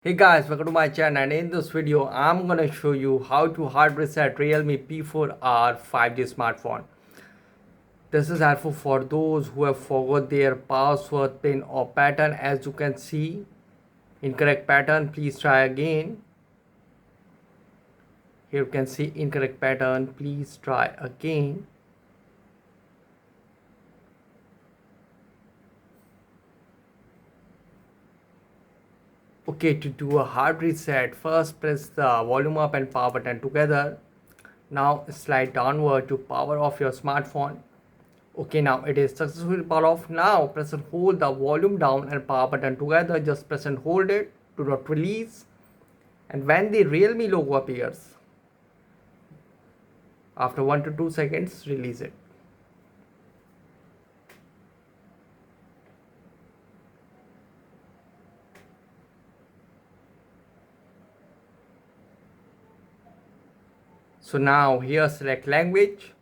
Hey guys, welcome to my channel, and in this video I'm gonna show you how to hard reset Realme P4R 5G smartphone. This is helpful for those who have forgot their password, pin or pattern. As you can see, incorrect pattern, please try again. Here you can see incorrect pattern, please try again. Okay, to do a hard reset, first press the volume up and power button together. Now slide downward to power off your smartphone. Okay, now it is successfully power off. Now press and hold the volume down and power button together. Just press and hold it. Do not release. And when the Realme logo appears, after 1 to 2 seconds, release it. So now here select language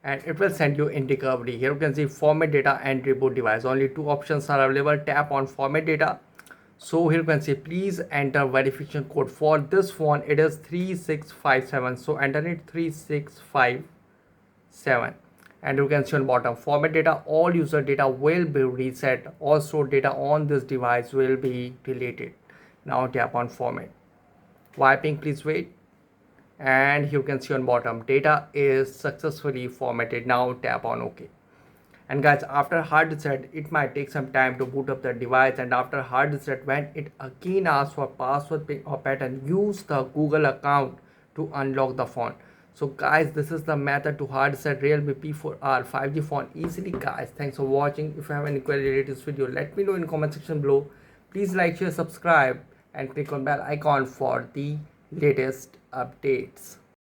and it will send you in recovery. Here you can see format data and reboot device. Only two options are available. Tap on format data. So here you can see please enter verification code for this phone. It is 3657. So enter it 3657. And you can see on bottom format data. All user data will be reset. All stored data on this device will be deleted. Now tap on format. Wiping, please wait. And you can see on bottom data is successfully formatted. Now tap on OK. And guys, after hard reset it might take some time to boot up the device, and after hard reset when it again asks for password, pin or pattern, use the Google account to unlock the phone. So guys, this is the method to hard reset Realme P4R 5G phone easily. Guys, thanks for watching. If you have any query related to this video, let me know in the comment section below. Please like, share, subscribe and click on bell icon for the latest updates.